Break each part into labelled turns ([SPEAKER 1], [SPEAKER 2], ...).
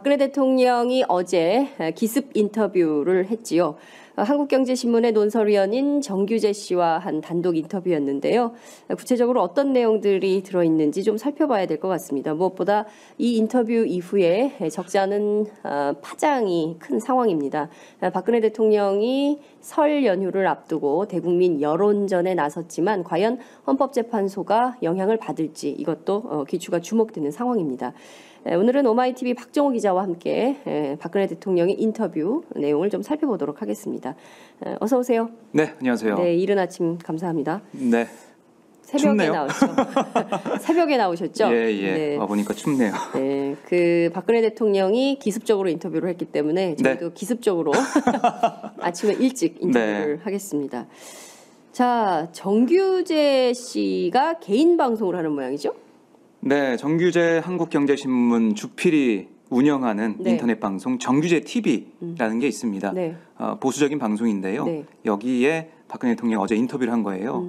[SPEAKER 1] 박근혜 대통령이 어제 기습 인터뷰를 했지요. 한국경제신문의 논설위원인 정규재 씨와 한 단독 인터뷰였는데요. 구체적으로 어떤 내용들이 들어있는지 좀 살펴봐야 될 것 같습니다. 무엇보다 이 인터뷰 이후에 적지 않은 파장이 큰 상황입니다. 박근혜 대통령이 설 연휴를 앞두고 대국민 여론전에 나섰지만 과연 헌법재판소가 영향을 받을지 이것도 귀추가 주목되는 상황입니다. 오늘은 오마이TV 박정호 기자와 함께 박근혜 대통령의 인터뷰 내용을 좀 살펴보도록 하겠습니다. 어서 오세요.
[SPEAKER 2] 네, 안녕하세요.
[SPEAKER 1] 네, 이른 아침 감사합니다.
[SPEAKER 2] 네.
[SPEAKER 1] 새벽에
[SPEAKER 2] 춥네요.
[SPEAKER 1] 나오셨죠? 새벽에 나오셨죠?
[SPEAKER 2] 예.
[SPEAKER 1] 네.
[SPEAKER 2] 와보니까 춥네요.
[SPEAKER 1] 네, 박근혜 대통령이 기습적으로 인터뷰를 했기 때문에 저희도 기습적으로 아침에 일찍 인터뷰를 하겠습니다. 자, 정규재 씨가 개인 방송을 하는 모양이죠?
[SPEAKER 2] 네, 정규재 한국경제신문 주필이 운영하는 인터넷 방송 정규재 TV라는 게 있습니다. 보수적인 방송인데요. 여기에 박근혜 대통령이 어제 인터뷰를 한 거예요.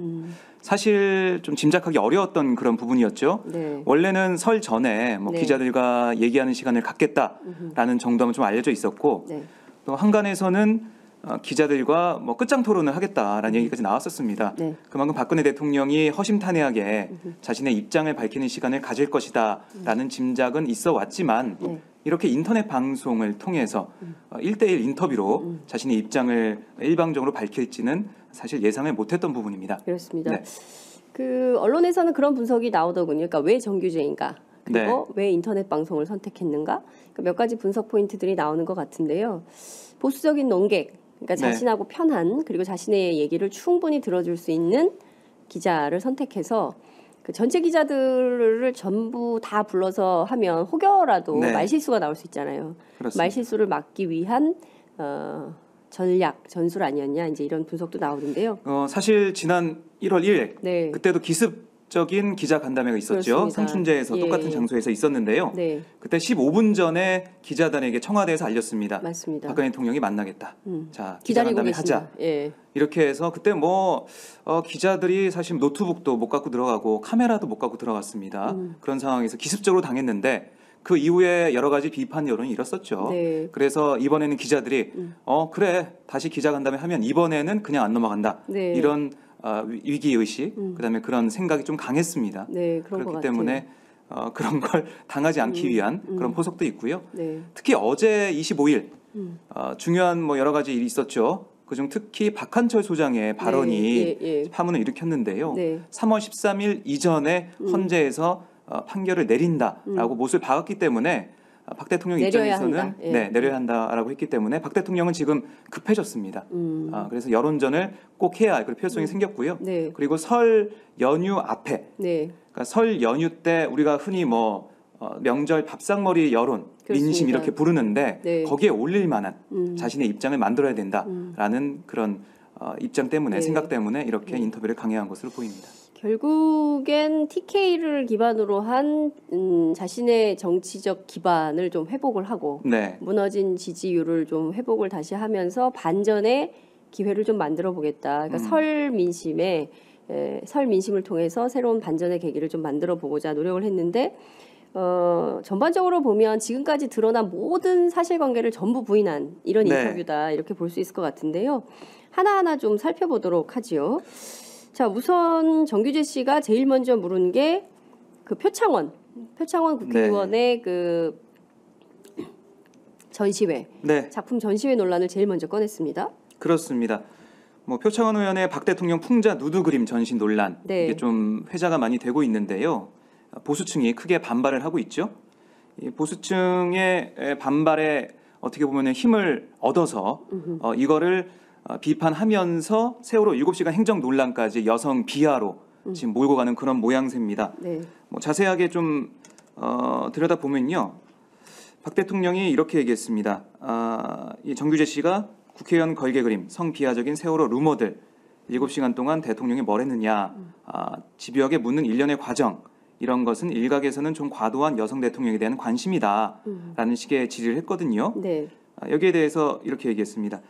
[SPEAKER 2] 사실 좀 짐작하기 어려웠던 그런 부분이었죠. 원래는 설 전에 기자들과 얘기하는 시간을 갖겠다라는 정도면 좀 알려져 있었고 또 한간에서는 기자들과 끝장 토론을 하겠다라는 얘기까지 나왔었습니다. 그만큼 박근혜 대통령이 허심탄회하게 자신의 입장을 밝히는 시간을 가질 것이다라는 짐작은 있어 왔지만 이렇게 인터넷 방송을 통해서 1대1 인터뷰로 자신의 입장을 일방적으로 밝힐지는 사실 예상을 못했던 부분입니다.
[SPEAKER 1] 그렇습니다. 언론에서는 그런 분석이 나오더군요. 그러니까 왜 정규재인가? 그리고 왜 인터넷 방송을 선택했는가? 그러니까 몇 가지 분석 포인트들이 나오는 것 같은데요. 보수적인 논객, 그러니까 자신하고 편한 그리고 자신의 얘기를 충분히 들어줄 수 있는 기자를 선택해서 전체 기자들을 전부 다 불러서 하면 혹여라도 말실수가 나올 수 있잖아요.
[SPEAKER 2] 그렇습니다.
[SPEAKER 1] 말실수를 막기 위한 전술 아니었냐 이제 이런 분석도 나오는데요.
[SPEAKER 2] 사실 지난 1월 1일 그때도 기습적인 기자 간담회가 있었죠.
[SPEAKER 1] 그렇습니다.
[SPEAKER 2] 상춘제에서 똑같은 장소에서 있었는데요. 그때 15분 전에 기자단에게 청와대에서 알렸습니다.
[SPEAKER 1] 맞습니다.
[SPEAKER 2] 박근혜 대통령이 만나겠다. 자,
[SPEAKER 1] 기자
[SPEAKER 2] 간담회 하자. 이렇게 해서 그때 기자들이 사실 노트북도 못 갖고 들어가고 카메라도 못 갖고 들어갔습니다. 그런 상황에서 기습적으로 당했는데 그 이후에 여러 가지 비판 여론이 일었었죠. 그래서 이번에는 기자들이 그래 다시 기자간담회 하면 이번에는 그냥 안 넘어간다. 이런 위기의식 그다음에 그런 생각이 좀 강했습니다. 그렇기 때문에 그런 걸 당하지 않기 위한 그런 포석도 있고요. 특히 어제 25일 중요한 여러 가지 일이 있었죠. 그중 특히 박한철 소장의 발언이 파문을 일으켰는데요. 3월 13일 이전에 헌재에서 판결을 내린다라고 못을 박았기 때문에 박 대통령 입장에서는 내려야 한다라고 했기 때문에 박 대통령은 지금 급해졌습니다. 그래서 여론전을 꼭 해야 할 그런 필요성이 생겼고요. 그리고 설 연휴 앞에 그러니까 설 연휴 때 우리가 흔히 명절 밥상머리 여론, 민심 이렇게 부르는데 거기에 올릴 만한 자신의 입장을 만들어야 된다라는 그런 입장 때문에 생각 때문에 이렇게 인터뷰를 강행한 것으로 보입니다.
[SPEAKER 1] 결국엔 TK를 기반으로 한 자신의 정치적 기반을 좀 회복을 하고 무너진 지지율을 좀 회복을 다시 하면서 반전의 기회를 좀 만들어 보겠다. 그러니까 설 민심을 통해서 새로운 반전의 계기를 좀 만들어 보고자 노력을 했는데 전반적으로 보면 지금까지 드러난 모든 사실관계를 전부 부인한 이런 인터뷰다 이렇게 볼 수 있을 것 같은데요. 하나하나 좀 살펴보도록 하지요. 자, 우선 정규재 씨가 제일 먼저 물은 게 표창원 국회의원의 전시회, 작품 전시회 논란을 제일 먼저 꺼냈습니다.
[SPEAKER 2] 그렇습니다. 표창원 의원의 박 대통령 풍자 누드 그림 전시 논란 이게 좀 회자가 많이 되고 있는데요. 보수층이 크게 반발을 하고 있죠. 이 보수층의 반발에 어떻게 보면 힘을 얻어서 이거를 비판하면서 세월호 7시간 행정 논란까지 여성 비하로 지금 몰고 가는 그런 모양새입니다. 자세하게 좀 들여다보면요. 박 대통령이 이렇게 얘기했습니다. 이 정규재 씨가 국회의원 걸개 그림, 성 비하적인 세월호 루머들 7시간 동안 대통령이 뭘 했느냐, 집요하게 묻는 일련의 과정 이런 것은 일각에서는 좀 과도한 여성 대통령에 대한 관심이다라는 식의 질의를 했거든요. 여기에 대해서 이렇게 얘기했습니다.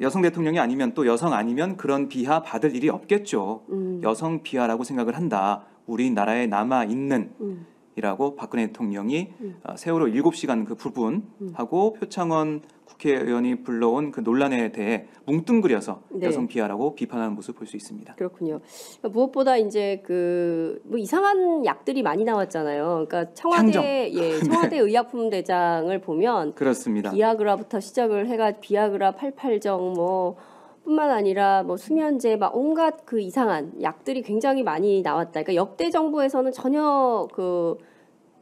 [SPEAKER 2] 여성 대통령이 아니면 또 여성 아니면 그런 비하 받을 일이 없겠죠. 여성 비하라고 생각을 한다. 우리나라에 남아있는 이라고 박근혜 대통령이 세월호 7시간 그 부분하고 표창원 국회의원이 불러온 그 논란에 대해 뭉뚱그려서
[SPEAKER 1] 네.
[SPEAKER 2] 여성 비하라고 비판하는 모습을 볼 수 있습니다.
[SPEAKER 1] 그렇군요. 무엇보다 이제 뭐 이상한 약들이 많이 나왔잖아요. 그러니까 청와대 청와대 의약품 대장을 보면
[SPEAKER 2] 그렇습니다.
[SPEAKER 1] 비아그라부터 시작을 해가 비아그라 88정 뭐 뿐만 아니라 뭐 수면제 막 온갖 그 이상한 약들이 굉장히 많이 나왔다. 그러니까 역대 정부에서는 전혀 그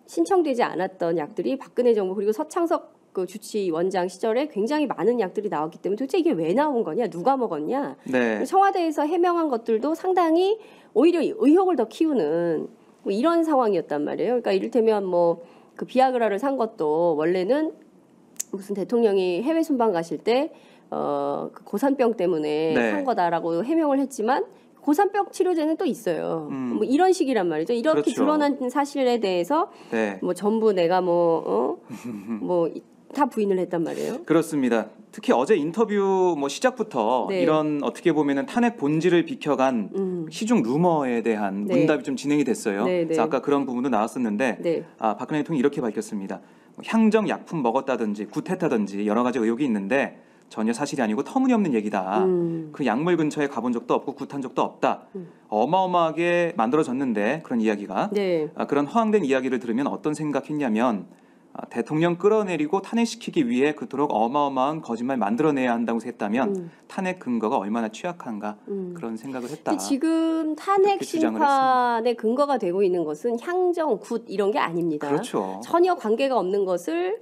[SPEAKER 1] 신청되지 않았던 약들이 박근혜 정부 그리고 서창석 그 주치원장 시절에 굉장히 많은 약들이 나왔기 때문에 도대체 이게 왜 나온 거냐, 누가 먹었냐.
[SPEAKER 2] 네.
[SPEAKER 1] 청와대에서 해명한 것들도 상당히 오히려 의혹을 더 키우는 뭐 이런 상황이었단 말이에요. 그러니까 이를테면 뭐 그 비아그라를 산 것도 원래는 무슨 대통령이 해외 순방 가실 때 그 고산병 때문에
[SPEAKER 2] 네.
[SPEAKER 1] 산 거다라고 해명을 했지만 고산병 치료제는 또 있어요. 뭐 이런 식이란 말이죠. 이렇게
[SPEAKER 2] 그렇죠.
[SPEAKER 1] 드러난 사실에 대해서
[SPEAKER 2] 네.
[SPEAKER 1] 뭐 전부 내가 뭐 다 부인을 했단 말이에요.
[SPEAKER 2] 그렇습니다. 특히 어제 인터뷰 뭐 시작부터
[SPEAKER 1] 네.
[SPEAKER 2] 이런 어떻게 보면은 탄핵 본질을 비켜간 시중 루머에 대한
[SPEAKER 1] 네.
[SPEAKER 2] 문답이 좀 진행이 됐어요.
[SPEAKER 1] 네, 네.
[SPEAKER 2] 그래서 아까 그런 부분도 나왔었는데
[SPEAKER 1] 네.
[SPEAKER 2] 박근혜 대통령이 이렇게 밝혔습니다. 향정 약품 먹었다든지 굿했다든지 여러 가지 의혹이 있는데 전혀 사실이 아니고 터무니없는 얘기다. 그 약물 근처에 가본 적도 없고 굿한 적도 없다. 어마어마하게 만들어졌는데 그런 이야기가
[SPEAKER 1] 네.
[SPEAKER 2] 그런 허황된 이야기를 들으면 어떤 생각했냐면 대통령 끌어내리고 탄핵시키기 위해 그토록 어마어마한 거짓말 만들어내야 한다고 했다면 탄핵 근거가 얼마나 취약한가 그런 생각을 했다.
[SPEAKER 1] 근데 지금 탄핵
[SPEAKER 2] 이렇게 주장을
[SPEAKER 1] 심판의 근거가 되고 있는 것은 향정, 굿 이런 게 아닙니다.
[SPEAKER 2] 그렇죠.
[SPEAKER 1] 전혀 관계가 없는 것을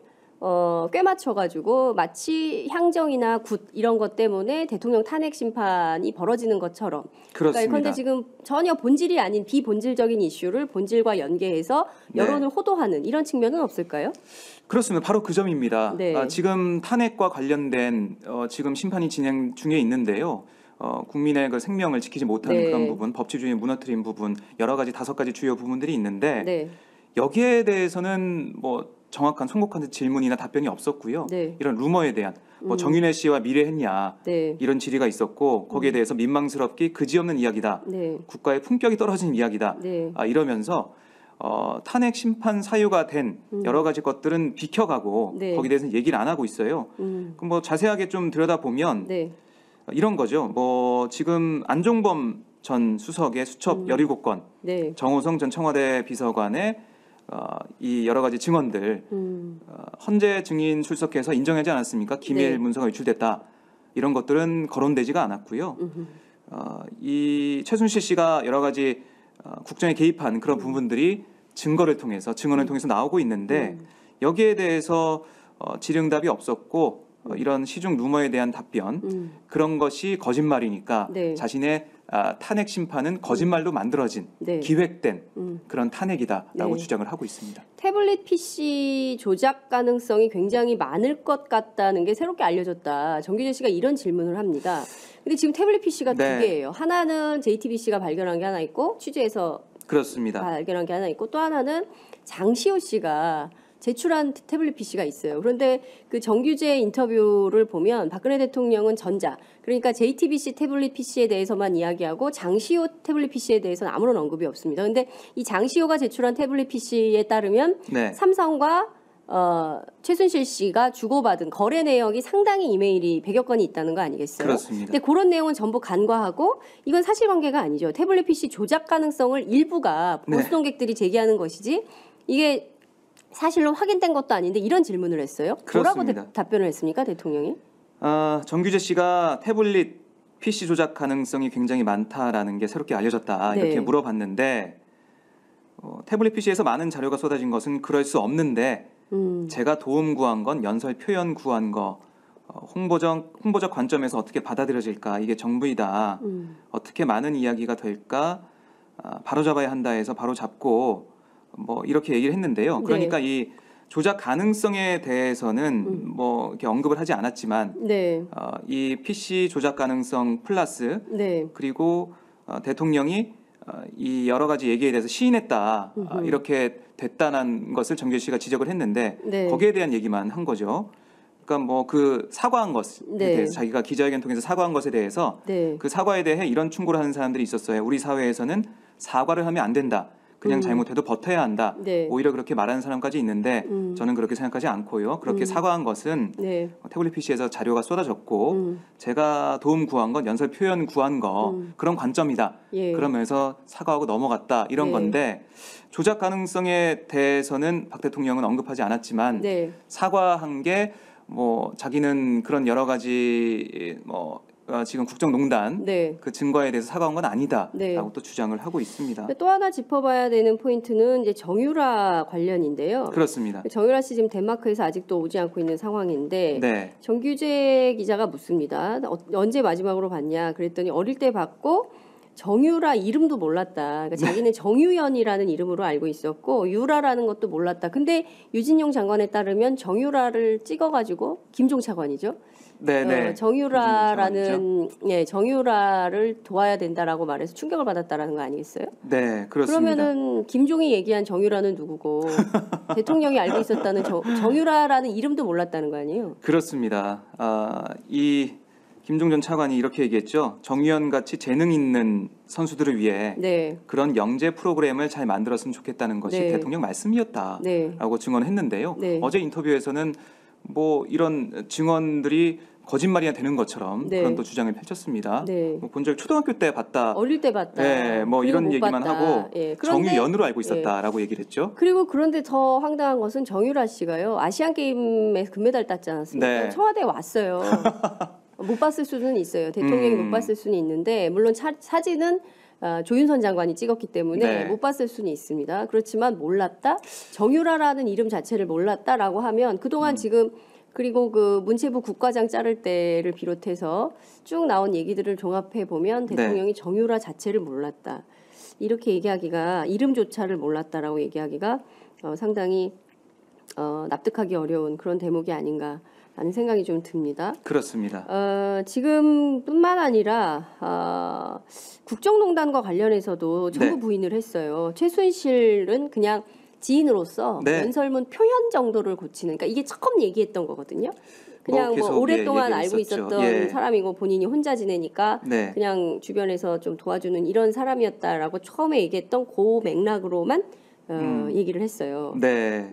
[SPEAKER 1] 꽤 맞춰가지고 마치 향정이나 굿 이런 것 때문에 대통령 탄핵 심판이 벌어지는 것처럼.
[SPEAKER 2] 그렇습니다.
[SPEAKER 1] 그런데 지금 전혀 본질이 아닌 비본질적인 이슈를 본질과 연계해서 여론을 호도하는 이런 측면은 없을까요?
[SPEAKER 2] 그렇습니다. 바로 그 점입니다.
[SPEAKER 1] 네.
[SPEAKER 2] 지금 탄핵과 관련된 지금 심판이 진행 중에 있는데요. 국민의 그 생명을 지키지 못하는
[SPEAKER 1] 네.
[SPEAKER 2] 그런 부분, 법치주의 무너뜨린 부분, 여러 가지 5가지 주요 부분들이 있는데
[SPEAKER 1] 네.
[SPEAKER 2] 여기에 대해서는 뭐 정확한 송곡한 질문이나 답변이 없었고요.
[SPEAKER 1] 네.
[SPEAKER 2] 이런 루머에 대한 뭐 정윤회 씨와 미래했냐
[SPEAKER 1] 네.
[SPEAKER 2] 이런 질의가 있었고 거기에 대해서 민망스럽기 그지없는 이야기다.
[SPEAKER 1] 네.
[SPEAKER 2] 국가의 품격이 떨어진 이야기다.
[SPEAKER 1] 네.
[SPEAKER 2] 이러면서 탄핵 심판 사유가 된 여러 가지 것들은 비켜가고
[SPEAKER 1] 네.
[SPEAKER 2] 거기에 대해서는 얘기를 안 하고 있어요. 그럼 뭐 자세하게 좀 들여다보면
[SPEAKER 1] 네.
[SPEAKER 2] 이런 거죠. 뭐 지금 안종범 전 수석의 수첩 17건,
[SPEAKER 1] 네.
[SPEAKER 2] 정호성 전 청와대 비서관의 이 여러 가지 증언들 헌재 증인 출석해서 인정하지 않았습니까? 기밀
[SPEAKER 1] 네.
[SPEAKER 2] 문서가 유출됐다. 이런 것들은 거론되지가 않았고요. 이 최순실 씨가 여러 가지 국정에 개입한 그런 부분들이 증거를 통해서 증언을 통해서 나오고 있는데 여기에 대해서 질응답이 없었고 이런 시중 루머에 대한 답변 그런 것이 거짓말이니까
[SPEAKER 1] 네.
[SPEAKER 2] 자신의 탄핵 심판은 거짓말로 만들어진
[SPEAKER 1] 네.
[SPEAKER 2] 기획된 그런 탄핵이다라고
[SPEAKER 1] 네.
[SPEAKER 2] 주장을 하고 있습니다.
[SPEAKER 1] 태블릿 PC 조작 가능성이 굉장히 많을 것 같다는 게 새롭게 알려졌다. 정규재 씨가 이런 질문을 합니다. 근데 지금 태블릿 PC가
[SPEAKER 2] 네.
[SPEAKER 1] 두 개예요. 하나는 JTBC가 발견한 게 하나 있고 취재해서
[SPEAKER 2] 그렇습니다.
[SPEAKER 1] 발견한 게 하나 있고 또 하나는 장시호 씨가 제출한 태블릿 PC가 있어요. 그런데 그 정규재 인터뷰를 보면 박근혜 대통령은 전자, 그러니까 JTBC 태블릿 PC에 대해서만 이야기하고 장시호 태블릿 PC에 대해서는 아무런 언급이 없습니다. 그런데 이 장시호가 제출한 태블릿 PC에 따르면
[SPEAKER 2] 네.
[SPEAKER 1] 삼성과 최순실 씨가 주고받은 거래 내역이 상당히 이메일이 100여 건이 있다는 거 아니겠어요?
[SPEAKER 2] 그렇습니다.
[SPEAKER 1] 근데 그런 내용은 전부 간과하고 이건 사실관계가 아니죠. 태블릿 PC 조작 가능성을 일부가
[SPEAKER 2] 네.
[SPEAKER 1] 보수동객들이 제기하는 것이지 이게 사실로 확인된 것도 아닌데 이런 질문을 했어요. 뭐라고
[SPEAKER 2] 그렇습니다.
[SPEAKER 1] 답변을 했습니까, 대통령이?
[SPEAKER 2] 정규재 씨가 태블릿 PC 조작 가능성이 굉장히 많다라는 게 새롭게 알려졌다
[SPEAKER 1] 네.
[SPEAKER 2] 이렇게 물어봤는데 태블릿 PC에서 많은 자료가 쏟아진 것은 그럴 수 없는데 제가 도움 구한 건 연설 표현 구한 거 홍보적 관점에서 어떻게 받아들여질까 이게 정부이다 어떻게 많은 이야기가 될까 바로 잡아야 한다 해서 바로 잡고 뭐 이렇게 얘기를 했는데요. 그러니까 이 조작 가능성에 대해서는 뭐 이렇게 언급을 하지 않았지만
[SPEAKER 1] 네.
[SPEAKER 2] 이 PC 조작 가능성 플러스
[SPEAKER 1] 네.
[SPEAKER 2] 그리고 대통령이 이 여러 가지 얘기에 대해서 시인했다 이렇게 됐다는 것을 정규재 씨가 지적을 했는데
[SPEAKER 1] 네.
[SPEAKER 2] 거기에 대한 얘기만 한 거죠. 그러니까 뭐 그 사과한 것에
[SPEAKER 1] 네.
[SPEAKER 2] 대해서 자기가 기자회견 통해서 사과한 것에 대해서
[SPEAKER 1] 네.
[SPEAKER 2] 그 사과에 대해 이런 충고를 하는 사람들이 있었어요. 우리 사회에서는 사과를 하면 안 된다. 그냥 잘못해도 버텨야 한다.
[SPEAKER 1] 네.
[SPEAKER 2] 오히려 그렇게 말하는 사람까지 있는데 저는 그렇게 생각하지 않고요. 그렇게 사과한 것은
[SPEAKER 1] 네.
[SPEAKER 2] 태블릿 PC에서 자료가 쏟아졌고 제가 도움 구한 건 연설 표현 구한 거 그런 관점이다.
[SPEAKER 1] 예.
[SPEAKER 2] 그러면서 사과하고 넘어갔다 이런
[SPEAKER 1] 네.
[SPEAKER 2] 건데 조작 가능성에 대해서는 박 대통령은 언급하지 않았지만
[SPEAKER 1] 네.
[SPEAKER 2] 사과한 게 뭐 자기는 그런 여러 가지 뭐 지금 국정농단
[SPEAKER 1] 네.
[SPEAKER 2] 그 증거에 대해서 사과한 건 아니다라고
[SPEAKER 1] 네.
[SPEAKER 2] 또 주장을 하고 있습니다.
[SPEAKER 1] 또 하나 짚어봐야 되는 포인트는 이제 정유라 관련인데요.
[SPEAKER 2] 그렇습니다.
[SPEAKER 1] 정유라 씨 지금 덴마크에서 아직도 오지 않고 있는 상황인데
[SPEAKER 2] 네.
[SPEAKER 1] 정규재 기자가 묻습니다. 언제 마지막으로 봤냐? 그랬더니 어릴 때 봤고 정유라 이름도 몰랐다. 그러니까 자기는 정유연이라는 이름으로 알고 있었고 유라라는 것도 몰랐다. 근데 유진용 장관에 따르면 정유라를 찍어가지고 김종 차관이죠.
[SPEAKER 2] 네네.
[SPEAKER 1] 정유라라는 정유라를 도와야 된다라고 말해서 충격을 받았다라는 거 아니겠어요?
[SPEAKER 2] 네, 그렇습니다.
[SPEAKER 1] 그러면은 김종이 얘기한 정유라는 누구고 대통령이 알고 있었다는 정유라라는 이름도 몰랐다는 거 아니에요?
[SPEAKER 2] 그렇습니다. 이 김종 전 차관이 이렇게 얘기했죠. 정유연 같이 재능 있는 선수들을 위해
[SPEAKER 1] 네.
[SPEAKER 2] 그런 영재 프로그램을 잘 만들었으면 좋겠다는 것이
[SPEAKER 1] 네.
[SPEAKER 2] 대통령 말씀이었다라고
[SPEAKER 1] 네.
[SPEAKER 2] 증언했는데요.
[SPEAKER 1] 네.
[SPEAKER 2] 어제 인터뷰에서는 뭐 이런 증언들이 거짓말이나 되는 것처럼
[SPEAKER 1] 네.
[SPEAKER 2] 그런 또 주장을 펼쳤습니다.
[SPEAKER 1] 네.
[SPEAKER 2] 본 적 초등학교 때 봤다.
[SPEAKER 1] 어릴 때 봤다.
[SPEAKER 2] 네, 뭐
[SPEAKER 1] 그리고
[SPEAKER 2] 이런
[SPEAKER 1] 못
[SPEAKER 2] 얘기만
[SPEAKER 1] 봤다.
[SPEAKER 2] 하고
[SPEAKER 1] 예. 그런데
[SPEAKER 2] 정유연으로 알고 있었다라고 얘기를 했죠.
[SPEAKER 1] 그리고 그런데 더 황당한 것은 정유라 씨가요. 아시안 게임에 금메달 땄지 않았습니까?
[SPEAKER 2] 네.
[SPEAKER 1] 청와대에 왔어요. 못 봤을 수는 있어요. 대통령이 못 봤을 수는 있는데 물론 사진은 조윤선 장관이 찍었기 때문에
[SPEAKER 2] 네.
[SPEAKER 1] 못 봤을 수는 있습니다. 그렇지만 몰랐다? 정유라라는 이름 자체를 몰랐다라고 하면 그동안 지금 그리고 그 문체부 국과장 자를 때를 비롯해서 쭉 나온 얘기들을 종합해 보면 대통령이 정유라 자체를 몰랐다. 이렇게 얘기하기가 이름조차를 몰랐다라고 얘기하기가 상당히 납득하기 어려운 그런 대목이 아닌가 하는 생각이 좀 듭니다.
[SPEAKER 2] 그렇습니다.
[SPEAKER 1] 지금뿐만 아니라 국정농단과 관련해서도 전부
[SPEAKER 2] 네.
[SPEAKER 1] 부인을 했어요. 최순실은 그냥 지인으로서
[SPEAKER 2] 네.
[SPEAKER 1] 연설문 표현 정도를 고치는, 그러니까 이게 처음 얘기했던 거거든요. 그냥 뭐
[SPEAKER 2] 계속,
[SPEAKER 1] 오랫동안
[SPEAKER 2] 예,
[SPEAKER 1] 알고
[SPEAKER 2] 얘기를
[SPEAKER 1] 있었던
[SPEAKER 2] 했었죠.
[SPEAKER 1] 사람이고 본인이 혼자 지내니까
[SPEAKER 2] 네.
[SPEAKER 1] 그냥 주변에서 좀 도와주는 이런 사람이었다라고 처음에 얘기했던 그 맥락으로만 얘기를 했어요.
[SPEAKER 2] 네,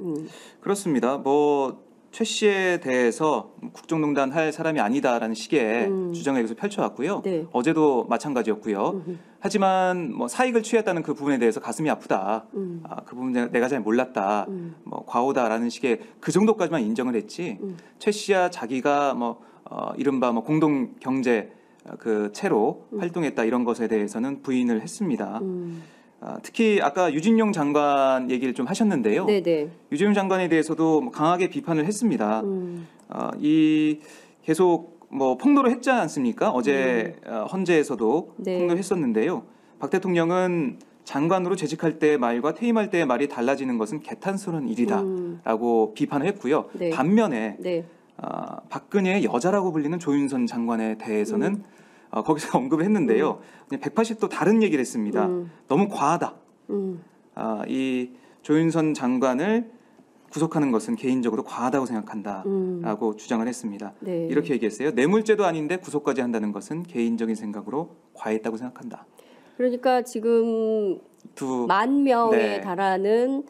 [SPEAKER 2] 그렇습니다. 뭐 최 씨에 대해서 국정농단 할 사람이 아니다라는 식의 주장을 여기서 펼쳐왔고요.
[SPEAKER 1] 네.
[SPEAKER 2] 어제도 마찬가지였고요. 하지만 뭐 사익을 취했다는 그 부분에 대해서 가슴이 아프다. 그 부분 내가 잘 몰랐다. 뭐 과오다라는 식의 그 정도까지만 인정을 했지. 최 씨야 자기가 뭐 이른바 뭐 공동 경제 그 채로 활동했다 이런 것에 대해서는 부인을 했습니다. 특히 아까 유진용 장관 얘기를 좀 하셨는데요.
[SPEAKER 1] 네네.
[SPEAKER 2] 유진용 장관에 대해서도 강하게 비판을 했습니다. 이 계속 뭐 폭로를 했지 않습니까? 어제 헌재에서도
[SPEAKER 1] 네.
[SPEAKER 2] 폭로를 했었는데요. 박 대통령은 장관으로 재직할 때의 말과 퇴임할 때의 말이 달라지는 것은 개탄스러운 일이다라고 비판을 했고요.
[SPEAKER 1] 네.
[SPEAKER 2] 반면에
[SPEAKER 1] 네.
[SPEAKER 2] 박근혜의 여자라고 불리는 조윤선 장관에 대해서는 거기서 언급을 했는데요. 180도 다른 얘기를 했습니다. 너무 과하다. 이 조윤선 장관을 구속하는 것은 개인적으로 과하다고 생각한다라고 주장을 했습니다.
[SPEAKER 1] 네.
[SPEAKER 2] 이렇게 얘기했어요. 뇌물죄도 아닌데 구속까지 한다는 것은 개인적인 생각으로 과했다고 생각한다.
[SPEAKER 1] 그러니까 지금
[SPEAKER 2] 두
[SPEAKER 1] 10,000명에
[SPEAKER 2] 네.
[SPEAKER 1] 달하는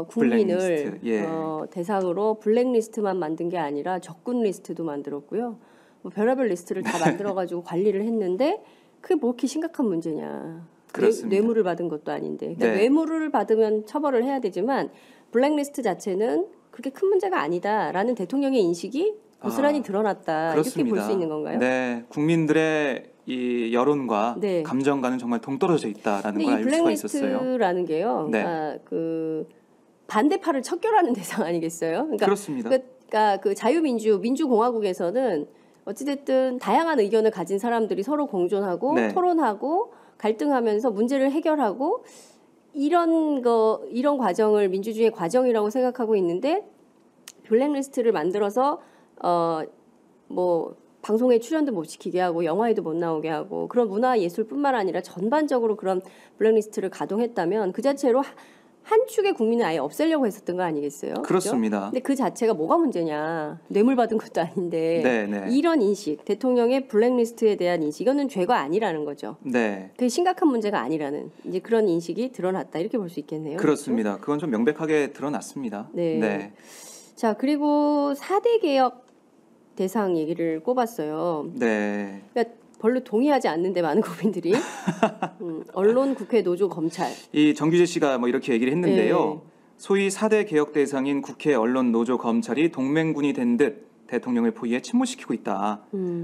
[SPEAKER 1] 국민을
[SPEAKER 2] 블랙리스트, 예.
[SPEAKER 1] 대상으로 블랙리스트만 만든 게 아니라 적군 리스트도 만들었고요. 뭐 별의별 리스트를 다 만들어가지고 관리를 했는데 그게 뭐 이렇게 심각한 문제냐.
[SPEAKER 2] 그렇습니다.
[SPEAKER 1] 뇌물을 받은 것도 아닌데. 그러니까
[SPEAKER 2] 네.
[SPEAKER 1] 뇌물을 받으면 처벌을 해야 되지만 블랙리스트 자체는 그렇게 큰 문제가 아니다라는 대통령의 인식이 고스란히 드러났다.
[SPEAKER 2] 그렇습니다.
[SPEAKER 1] 이렇게 볼 수 있는 건가요?
[SPEAKER 2] 네, 국민들의 이 여론과
[SPEAKER 1] 네.
[SPEAKER 2] 감정과는 정말 동떨어져 있다라는
[SPEAKER 1] 근데
[SPEAKER 2] 걸
[SPEAKER 1] 이
[SPEAKER 2] 알 수가 있었어요.
[SPEAKER 1] 블랙리스트라는 게요.
[SPEAKER 2] 네.
[SPEAKER 1] 그 반대파를 척결하는 대상 아니겠어요? 그러니까
[SPEAKER 2] 그렇습니다.
[SPEAKER 1] 그 민주공화국에서는 어찌됐든 다양한 의견을 가진 사람들이 서로 공존하고
[SPEAKER 2] 네.
[SPEAKER 1] 토론하고 갈등하면서 문제를 해결하고 이런 과정을 민주주의의 과정이라고 생각하고 있는데 블랙리스트를 만들어서 뭐 방송에 출연도 못 시키게 하고 영화에도 못 나오게 하고 그런 문화 예술뿐만 아니라 전반적으로 그런 블랙리스트를 가동했다면 그 자체로 한 축의 국민은 아예 없애려고 했었던 거 아니겠어요? 그죠?
[SPEAKER 2] 그렇습니다.
[SPEAKER 1] 근데 그 자체가 뭐가 문제냐? 뇌물 받은 것도 아닌데
[SPEAKER 2] 네, 네.
[SPEAKER 1] 이런 인식, 대통령의 블랙리스트에 대한 인식, 이거는 죄가 아니라는 거죠.
[SPEAKER 2] 네.
[SPEAKER 1] 되게 심각한 문제가 아니라는 이제 그런 인식이 드러났다 이렇게 볼 수 있겠네요.
[SPEAKER 2] 그렇습니다. 그건 좀 명백하게 드러났습니다.
[SPEAKER 1] 네.
[SPEAKER 2] 네.
[SPEAKER 1] 자, 그리고 4대 개혁 대상 얘기를 꼽았어요.
[SPEAKER 2] 네.
[SPEAKER 1] 그러니까 별로 동의하지 않는데 많은 국민들이 언론, 국회, 노조, 검찰.
[SPEAKER 2] 이 정규재 씨가 뭐 이렇게 얘기를 했는데요.
[SPEAKER 1] 네.
[SPEAKER 2] 소위 4대 개혁 대상인 국회, 언론, 노조, 검찰이 동맹군이 된 듯 대통령을 포위해 침몰시키고 있다.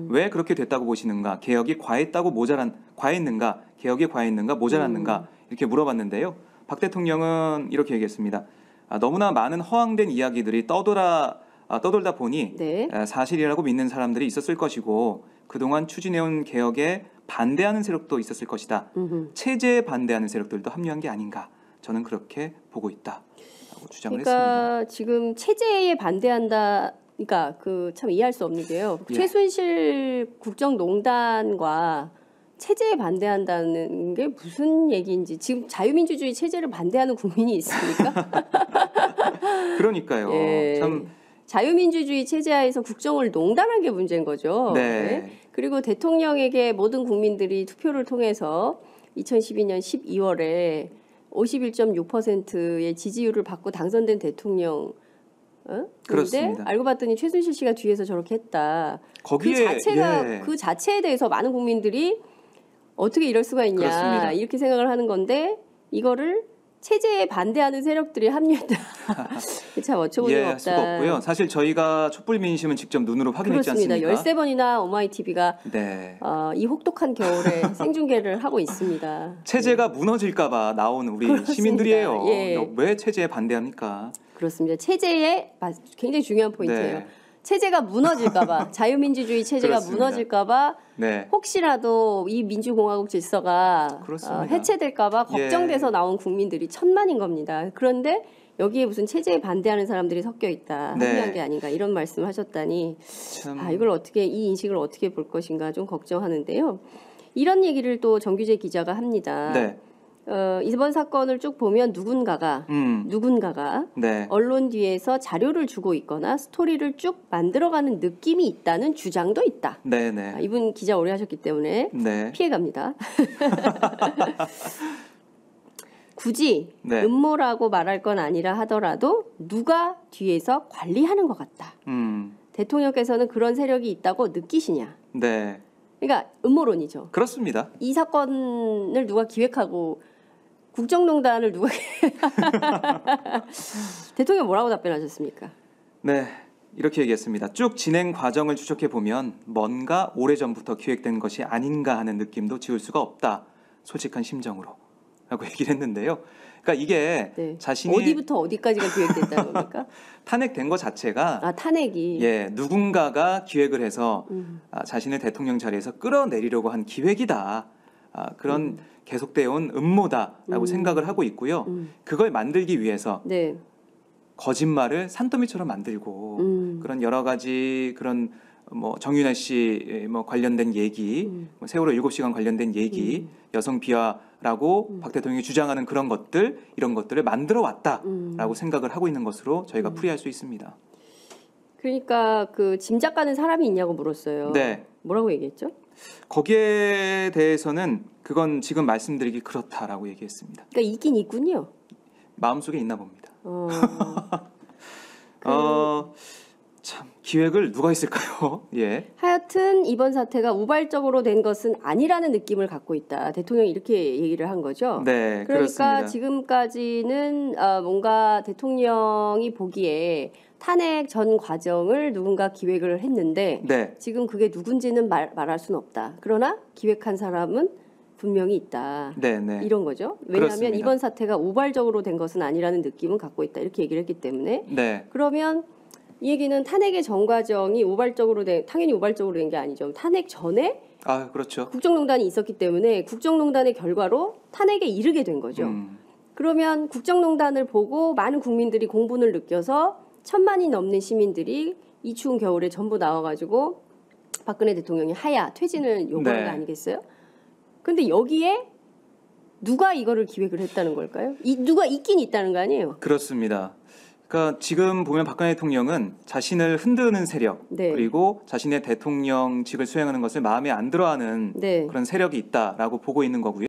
[SPEAKER 2] 왜 그렇게 됐다고 보시는가? 개혁이 과했는가? 개혁이 과했는가? 모자랐는가? 이렇게 물어봤는데요. 박 대통령은 이렇게 얘기했습니다. 너무나 많은 허황된 이야기들이 떠돌다 보니
[SPEAKER 1] 네.
[SPEAKER 2] 사실이라고 믿는 사람들이 있었을 것이고 그동안 추진해온 개혁에 반대하는 세력도 있었을 것이다. 체제에 반대하는 세력들도 합류한 게 아닌가. 저는 그렇게 보고 있다라고 주장을 했습니다.
[SPEAKER 1] 그러니까 지금 체제에 반대한다. 그러니까 그 참 이해할 수 없는 게요.
[SPEAKER 2] 예.
[SPEAKER 1] 최순실 국정농단과 체제에 반대한다는 게 무슨 얘기인지 지금 자유민주주의 체제를 반대하는 국민이 있습니까?
[SPEAKER 2] 그러니까요.
[SPEAKER 1] 예.
[SPEAKER 2] 참
[SPEAKER 1] 자유민주주의 체제하에서 국정을 농단한 게 문제인 거죠.
[SPEAKER 2] 네.
[SPEAKER 1] 그리고 대통령에게 모든 국민들이 투표를 통해서 2012년 12월에 51.6%의 지지율을 받고 당선된 대통령. 그런데
[SPEAKER 2] 그렇습니다.
[SPEAKER 1] 알고 봤더니 최순실 씨가 뒤에서 저렇게 했다.
[SPEAKER 2] 거기에
[SPEAKER 1] 그 자체에 대해서 많은 국민들이 어떻게 이럴 수가 있냐
[SPEAKER 2] 그렇습니다.
[SPEAKER 1] 이렇게 생각을 하는 건데 이거를 체제에 반대하는 세력들이 합류했다. 참 어처구니가
[SPEAKER 2] 이해할 수가
[SPEAKER 1] 없다.
[SPEAKER 2] 없고요. 사실 저희가 촛불 민심은 직접 눈으로 확인했지
[SPEAKER 1] 그렇습니다.
[SPEAKER 2] 않습니까?
[SPEAKER 1] 13번이나 오마이TV가
[SPEAKER 2] 네.
[SPEAKER 1] 이 혹독한 겨울에 생중계를 하고 있습니다.
[SPEAKER 2] 체제가 무너질까봐 나온 우리
[SPEAKER 1] 그렇습니다.
[SPEAKER 2] 시민들이에요.
[SPEAKER 1] 예.
[SPEAKER 2] 왜 체제에 반대합니까?
[SPEAKER 1] 그렇습니다. 체제에 굉장히 중요한 포인트예요.
[SPEAKER 2] 네.
[SPEAKER 1] 체제가 무너질까봐 자유민주주의 체제가
[SPEAKER 2] 그렇습니다.
[SPEAKER 1] 무너질까봐
[SPEAKER 2] 네.
[SPEAKER 1] 혹시라도 이 민주공화국 질서가
[SPEAKER 2] 그렇습니다.
[SPEAKER 1] 해체될까봐 걱정돼서
[SPEAKER 2] 예.
[SPEAKER 1] 나온 국민들이 천만인 겁니다. 그런데 여기에 무슨 체제에 반대하는 사람들이 섞여 있다,
[SPEAKER 2] 네.
[SPEAKER 1] 합류한 게 아닌가 이런 말씀하셨다니
[SPEAKER 2] 참
[SPEAKER 1] 이걸 어떻게 이 인식을 어떻게 볼 것인가 좀 걱정하는데요. 이런 얘기를 또 정규재 기자가 합니다.
[SPEAKER 2] 네.
[SPEAKER 1] 이번 사건을 쭉 보면 누군가가
[SPEAKER 2] 네.
[SPEAKER 1] 언론 뒤에서 자료를 주고 있거나 스토리를 쭉 만들어가는 느낌이 있다는 주장도 있다.
[SPEAKER 2] 네, 네.
[SPEAKER 1] 이분 기자 오래 하셨기 때문에
[SPEAKER 2] 네.
[SPEAKER 1] 피해갑니다. 굳이
[SPEAKER 2] 네.
[SPEAKER 1] 음모라고 말할 건 아니라 하더라도 누가 뒤에서 관리하는 것 같다. 대통령께서는 그런 세력이 있다고 느끼시냐.
[SPEAKER 2] 네.
[SPEAKER 1] 그러니까 음모론이죠.
[SPEAKER 2] 그렇습니다.
[SPEAKER 1] 이 사건을 누가 기획하고 국정농단을 누가 대통령 뭐라고 답변하셨습니까?
[SPEAKER 2] 네. 이렇게 얘기했습니다. 쭉 진행 과정을 추적해 보면 뭔가 오래전부터 기획된 것이 아닌가 하는 느낌도 지울 수가 없다. 솔직한 심정으로. 라고 얘기를 했는데요. 그러니까 이게
[SPEAKER 1] 네.
[SPEAKER 2] 자신이
[SPEAKER 1] 어디부터 어디까지가 기획됐다는 겁니까?
[SPEAKER 2] 탄핵된 것 자체가
[SPEAKER 1] 탄핵이.
[SPEAKER 2] 누군가가 기획을 해서 자신을 대통령 자리에서 끌어내리려고 한 기획이다. 그런 계속되어 온 음모다라고 생각을 하고 있고요. 그걸 만들기 위해서
[SPEAKER 1] 네.
[SPEAKER 2] 거짓말을 산더미처럼 만들고 그런 여러 가지 그런 뭐 정윤아 씨 뭐 관련된 얘기, 뭐 세월호 7시간 관련된 얘기, 여성 비하라고 박 대통령이 주장하는 그런 것들 이런 것들을 만들어 왔다라고 생각을 하고 있는 것으로 저희가 풀이할 수 있습니다.
[SPEAKER 1] 그러니까 그 짐작가는 사람이 있냐고 물었어요.
[SPEAKER 2] 네.
[SPEAKER 1] 뭐라고 얘기했죠?
[SPEAKER 2] 거기에 대해서는 그건 지금 말씀드리기 그렇다라고 얘기했습니다.
[SPEAKER 1] 그러니까 있긴 있군요.
[SPEAKER 2] 마음속에 있나 봅니다.
[SPEAKER 1] 그
[SPEAKER 2] 참 기획을 누가 했을까요? 예.
[SPEAKER 1] 하여튼 이번 사태가 우발적으로 된 것은 아니라는 느낌을 갖고 있다. 대통령이 이렇게 얘기를 한 거죠.
[SPEAKER 2] 네,
[SPEAKER 1] 그러니까
[SPEAKER 2] 그렇습니다.
[SPEAKER 1] 지금까지는 뭔가 대통령이 보기에 탄핵 전 과정을 누군가 기획을 했는데
[SPEAKER 2] 네.
[SPEAKER 1] 지금 그게 누군지는 말할 수는 없다. 그러나 기획한 사람은 분명히 있다.
[SPEAKER 2] 네, 네.
[SPEAKER 1] 이런 거죠. 왜냐하면
[SPEAKER 2] 그렇습니다.
[SPEAKER 1] 이번 사태가 우발적으로 된 것은 아니라는 느낌은 갖고 있다. 이렇게 얘기를 했기 때문에
[SPEAKER 2] 네.
[SPEAKER 1] 그러면 이 얘기는 탄핵의 전 과정이 당연히 우발적으로 된 게 아니죠. 탄핵 전에
[SPEAKER 2] 그렇죠.
[SPEAKER 1] 국정농단이 있었기 때문에 국정농단의 결과로 탄핵에 이르게 된 거죠. 그러면 국정농단을 보고 많은 국민들이 공분을 느껴서 1000만이 넘는 시민들이 이 추운 겨울에 전부 나와가지고 박근혜 대통령이 퇴진을 요구한
[SPEAKER 2] 네.
[SPEAKER 1] 거 아니겠어요? 근데 여기에 누가 이거를 기획을 했다는 걸까요? 누가 있긴 있다는 거 아니에요?
[SPEAKER 2] 그렇습니다. 그러니까 지금 보면 박근혜 대통령은 자신을 흔드는 세력
[SPEAKER 1] 네.
[SPEAKER 2] 그리고 자신의 대통령직을 수행하는 것을 마음에 안 들어하는
[SPEAKER 1] 네.
[SPEAKER 2] 그런 세력이 있다라고 보고 있는 거고요.